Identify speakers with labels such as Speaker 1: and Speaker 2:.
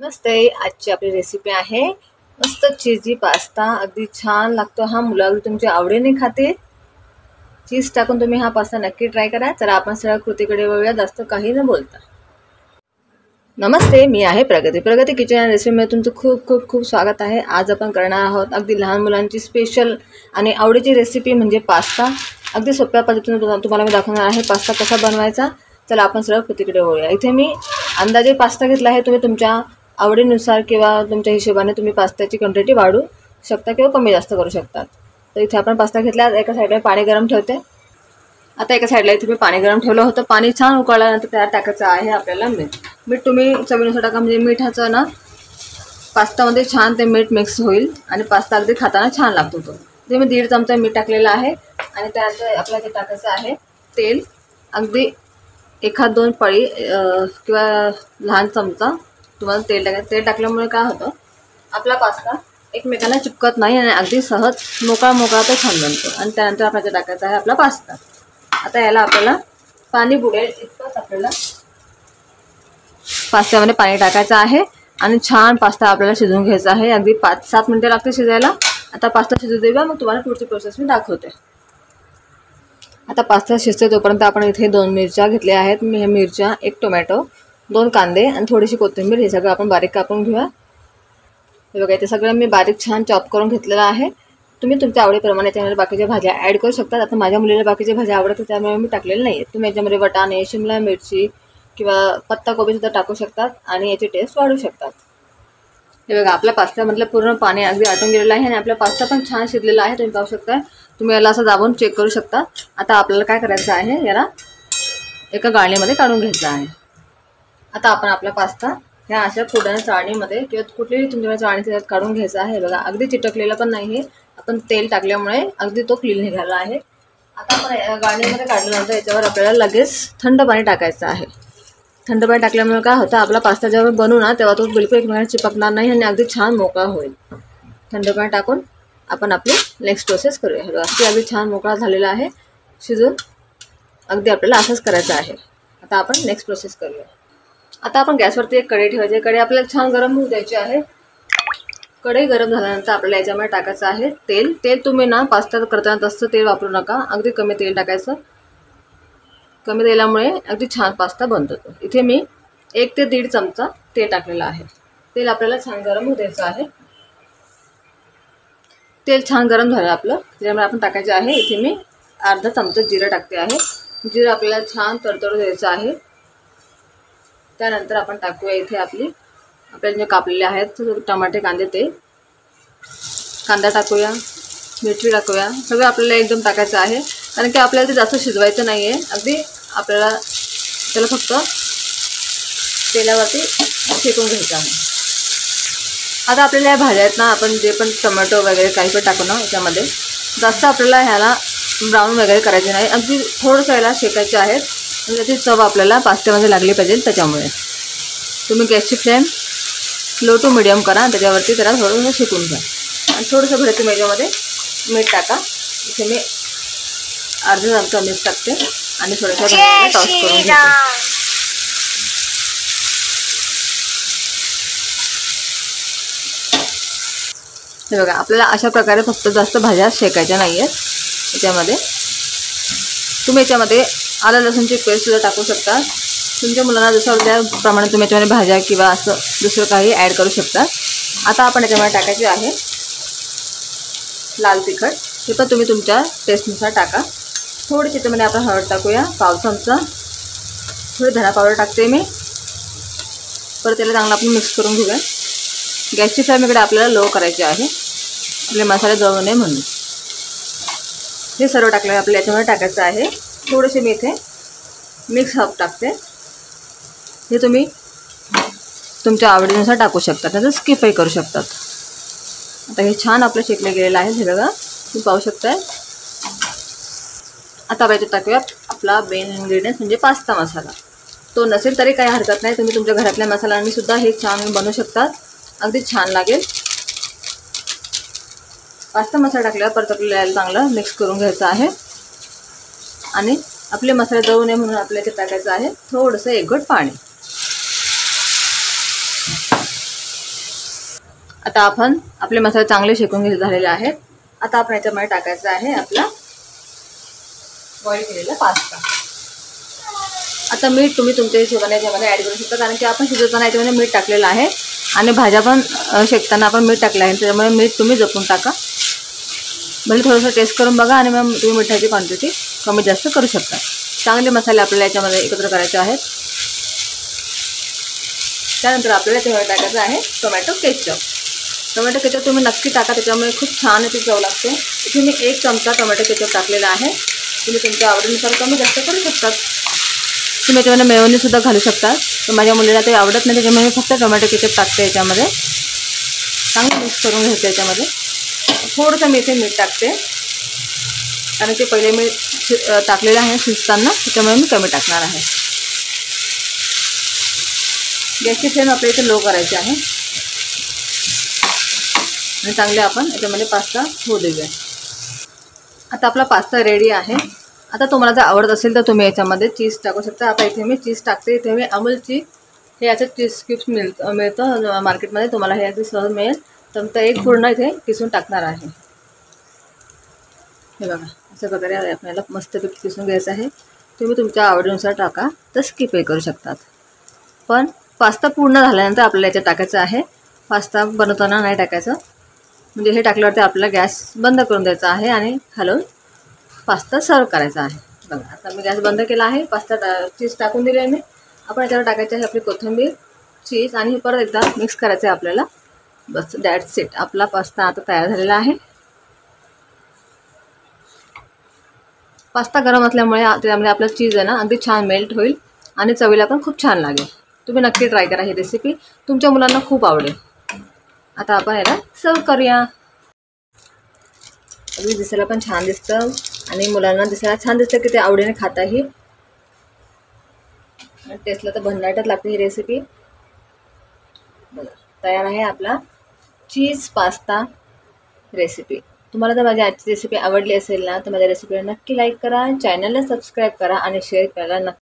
Speaker 1: नमस्ते. आजची आपली रेसिपी आहे मस्त चीजी पास्ता. अगदी छान लागतो हा. मुलं अगदी तुमच्या आवडीने खाते. चीज टाकून तुम्ही हा पास्ता नक्की ट्राय करा. चला आपण सरळ कृतीकडे वळूया जास्त काही न बोलता. नमस्ते, मी आहे प्रगती किचन अँड रेसिपीमध्ये तुमचं खूप खूप खूप स्वागत आहे. आज आपण करणार आहोत अगदी लहान मुलांची स्पेशल आणि आवडीची रेसिपी म्हणजे पास्ता. अगदी सोप्या पद्धतीने तुम्हाला मी दाखवणार आहे पास्ता कसा बनवायचा. चला आपण सरळ कृतीकडे वळूया. इथे मी अंदाजे पास्ता घेतला आहे. तुम्ही तुमच्या आवडीनुसार किंवा तुमच्या हिशोबाने तुम्ही पास्त्याची क्वांटिटी वाढू शकता किंवा कमी जास्त करू शकता. तर इथे आपण पास्ता घेतला. एका साईडला पाणी गरम ठेवते. आता एका साईडला इथे मी पाणी गरम ठेवलं होतं. पाणी छान उकळल्यानंतर त्यात टाकायचं आहे आपल्याला मीठ तुम्ही चवीनुसार टाका. म्हणजे मिठाचं ना पास्तामध्ये छान ते मीठ मिक्स होईल आणि पास्ता अगदी खाताना छान लागतो. तो ते मी 1.5 चमचा मीठ टाकलेलं आहे. आणि त्यानंतर आपल्याला ते टाकायचं आहे तेल. अगदी 1-2 पळी किंवा लहान चमचा तुम्हाला तेल टाकायचं. तेल टाकल्यामुळे काय होतं, आपला पास्ता एकमेकांना चिपकत नाही आणि अगदी सहज मोकळा तो छान बनतो. आणि त्यानंतर आपल्याला टाकायचा आहे आपला पास्ता. आता याला आपल्याला पाणी बुडेल इतकंच आपल्याला पास्त्यामध्ये पाणी टाकायचं आहे आणि छान पास्ता आपल्याला शिजवून घ्यायचा आहे. अगदी 5-7 मिनिटं लागते शिजायला. आता पास्ता शिजू देऊया, मग तुम्हाला पुढची प्रोसेस मी दाखवते. आता पास्ता शिजते तोपर्यंत आपण इथे 2 मिरच्या घेतल्या आहेत. मी ह्या मिरच्या, 1 टोमॅटो, 2 कांदे आणि थोडीशी कोथिंबीर हे सगळं आपण बारीक कापून घेऊया. हे बघा, ते सगळं मी बारीक छान चॉप करून घेतलेलं आहे. तुम्ही तुमच्या आवडीप्रमाणे त्यामध्ये बाकीच्या भाज्या ॲड करू शकता. आता माझ्या मुलीला बाकीच्या भाज्या आवडतात त्यामुळे मी टाकलेलं नाही आहे. तुम्ही याच्यामध्ये वाटाणे, शिमला मिरची किंवा पत्ताकोबीसुद्धा टाकू शकतात आणि याची टेस्ट वाढू शकतात. हे बघा, आपल्या पास्त्यामधलं पूर्ण पाणी अगदी आटून गेलेलं आहे आणि आपला पास्ता पण छान शिजलेला आहे. तुम्ही पाहू शकता. तुम्ही याला असं दाबून चेक करू शकता. आता आपल्याला काय करायचं आहे, याला एका गाळणीमध्ये काढून घ्यायचं आहे. आता आपण आपला पास्ता ह्या अशा फुटाण्या चाळणीमध्ये किंवा कुठलीही तुमच्या चाळणीत त्यात काढून घ्यायचा आहे. बघा, अगदी चिटकलेला पण नाही आहे. आपण तेल टाकल्यामुळे अगदी तो क्लीन निघाला आहे. आता आपण गाळणीमध्ये काढल्यानंतर याच्यावर आपल्याला लगेच थंड पाणी टाकायचं आहे. थंड पाणी टाकल्यामुळे काय होतं, आपला पास्ता जेव्हा बनवू ना तेव्हा तो बिलकुल एकमेकांना चिपकणार नाही आणि अगदी छान मोकळा होईल. थंड पाणी टाकून आपण आपली नेक्स्ट प्रोसेस करूया. अगदी छान मोकळा झालेला आहे शिजून. अगदी आपल्याला असंच करायचं आहे. आता आपण नेक्स्ट प्रोसेस करूया. आता आपण गॅसवरती एक कढई ठेवायची. कढई आपल्याला छान गरम होऊ द्यायची आहे. कढई गरम झाल्यानंतर आपल्याला याच्यामध्ये टाकायचं आहे तेल तुम्ही ना पास्ता करताना तसं तेल वापरू नका. अगदी कमी तेल टाकायचं. कमी तेलामुळे अगदी छान पास्ता बनतो. इथे मी 1 ते 1.5 चमचा तेल टाकलेलं आहे. तेल आपल्याला छान गरम होऊ द्यायचं आहे. तेल छान गरम झालं आपलं, त्याच्यामुळे आपण टाकायचे आहे. इथे मी अर्धा चमचा जिरं टाकते आहे. जिरं आपल्याला छान तडतडू द्यायचं आहे. त्यानंतर आपण टाकूया इथे आपल्याला जे कापलेले आहेत टमाटे, कांदे, ते कांदा टाकूया, मिरची टाकूया. सगळं आपल्याला एकदम टाकायचं आहे, कारण की आपल्याला ते जास्त शिजवायचं नाही आहे. अगदी आपल्याला त्याला फक्त तेलावरती शेकून घ्यायचं आहे. आता आपल्याला या भाज्या आहेत ना, आपण जे पण टोमॅटो वगैरे काही पण टाकू ना याच्यामध्ये, जास्त आपल्याला ह्याला ब्राऊन वगैरे करायचे नाही. अगदी थोडंसं याला शेकायचे आहेत म्हणजे त्याची चव आपल्याला पास्त्यामध्ये लागली पाहिजे. त्याच्यामुळे तुम्ही गॅसची फ्लेम लो टू मिडियम करा. त्याच्यावरती त्याला थोडंसं शेकून घ्या आणि थोडंसं भरती याच्यामध्ये मीठ टाका. इथे मी अर्धा चमचा मीठ टाकते आणि थोडंसं टॉस करून घेते. हे बघा, आपल्याला अशा प्रकारे फक्त जास्त भाज्या शेकायच्या नाही आहेत. याच्यामध्ये तुम्ही याच्यामध्ये आलं लसूणची पेस्टसुद्धा टाकू शकता. तुमच्या मुलांना जसं आवडल्याप्रमाणे तुम्ही याच्यामध्ये भाज्या किंवा असं दुसरं काही ॲड करू शकता. आता आपण याच्यामध्ये टाकायचे आहे लाल तिखट. हे पण तुम्ही तुमच्या टेस्टनुसार टाका. थोडी त्याच्यामध्ये आपण हळद टाकूया, 1/2 चमचा. थोडी धना पावडर टाकते मी. परत त्याला चांगलं आपण मिक्स करून घेऊया. गॅसची फ्लेम इकडे आपल्याला लो करायची आहे, आपले मसाले जळू नये म्हणून. हे सर्व टाकलं आपल्याला याच्यामध्ये टाकायचं आहे. थोडेसे मी इथे मिक्स हर्ब टाकते. हे तुम्ही तुमच्या आवडीनुसार टाकू शकता, त्याचं स्किपही करू शकतात. आता हे छान आपलं शेकले गेलेलं आहे. हे बघा, तुम्ही पाहू शकताय. आता आपण टाकूया आपला मेन इन्ग्रेडियंट म्हणजे पास्ता मसाला. तो नसेल तरी काही हरकत नाही, तुम्ही तुमच्या घरातल्या मसाल्यांनी सुद्धा हे छान बनवू शकतात. अगदी छान लागेल. पास्ता मसाला टाकल्यावर परत आपल्याला चांगलं मिक्स करून घ्यायचं आहे आणि आपले मसाले जळू नये म्हणून आपल्याला टाकायचं आहे थोडंसं 1 घोट पाणी. आता आपण आपले मसाले चांगले शेकून झालेले आहेत. आता आपण याच्यामध्ये टाकायचं आहे आपला बॉईल केलेला पास्ता. आता मीठ तुम्ही तुमच्या हिशोबाने याच्यामध्ये ॲड करू शकता, कारण की आपण शिजवताना याच्यामध्ये मीठ टाकलेलं आहे आणि भाज्या पण शेकताना आपण मीठ टाकलं आहे, त्याच्यामुळे मीठ तुम्ही जपून टाका. भले थोडंसं टेस्ट करून बघा आणि मग तुम्ही मिठाची क्वांटिटी कमी जास्त करू शकता. चांगले मसाले आपल्याला याच्यामध्ये एकत्र करायचे आहेत. त्यानंतर आपल्याला त्यामध्ये टाकायचं आहे टोमॅटो केचप. टोमॅटो केचप तुम्ही नक्की टाका, त्याच्यामुळे खूप छान अशी चव लागते. इथे मी 1 चमचा टोमॅटो केचप टाकलेला आहे. तुम्ही तुमच्या आवडीनुसार कमी जास्त करू शकतात. तुम्ही याच्यामध्ये मेयोनीजसुद्धा घालू शकता. तर माझ्या मुलीला ते आवडत नाही, त्याच्यामुळे मी फक्त टोमॅटो केचप टाकते याच्यामध्ये. चांगलं मिक्स करून घ्यायचं याच्यामध्ये. थोडंसं मी इथे मीठ टाकते, कारण ते पहिले मी टाकलेलं आहे शिजताना, त्याच्यामुळे मी कमी टाकणार आहे. गॅसची फ्लेम आपल्या इथे लो करायची आहे आणि चांगले आपण याच्यामध्ये पास्ता होऊ देऊया. आता आपला पास्ता रेडी आहे. आता तुम्हाला जर आवडत असेल तर तुम्ही याच्यामध्ये चीज टाकू शकता. आता इथे मी चीज टाकते. इथे मी अमूलची हे याचं चीज क्यूब्स मिळतं मार्केटमध्ये, तुम्हाला हे याचं सहज मिळेल. तर एक पूर्ण इथे किसून टाकणार आहे. हे बघा, अशा प्रकारे आपल्याला मस्तपैकी किसून घ्यायचं आहे. तुम्ही तुमच्या आवडीनुसार टाका, तर स्किपही करू शकतात. पण पास्ता पूर्ण झाल्यानंतर आपल्याला याच्यात टाकायचं आहे. पास्ता बनवताना नाही टाकायचं, म्हणजे हे टाकल्यावरती आपल्याला गॅस बंद करून द्यायचा आहे आणि हलवून पास्ता सर्व करायचा आहे. बघा, आता मी गॅस बंद केला आहे. पास्ता चीज टाकून दिले आहे मी. आपण याच्यावर टाकायचे आहे आपली कोथिंबीर, चीज आणि परत एकदा मिक्स करायचं आहे आपल्याला. बस दॅट्स इट. आपला पास्ता आता तयार झालेला आहे. पास्ता गरम असल्यामुळे त्यामध्ये आपलं चीज आहे ना अगदी छान मेल्ट होईल आणि चवीला पण खूप छान लागेल. तुम्ही नक्की ट्राय करा ही रेसिपी, तुमच्या मुलांना खूप आवडेल. आता आपण याला सर्व करूया. अगदी दिसायला पण छान दिसतं आणि मुलांना दिसायला छान दिसतं की ते आवडीने खाताही. टेस्टला तर भन्नाटच लागते ही रेसिपी. बघा, तयार आहे आपला चीज पास्ता रेसिपी. तुम्हाला जर माझी आजची रेसिपी आवडली असेल ना, तर माझ्या रेसिपीला नक्की लाईक करा, चॅनलला सबस्क्राईब करा आणि शेअर करायला नक्की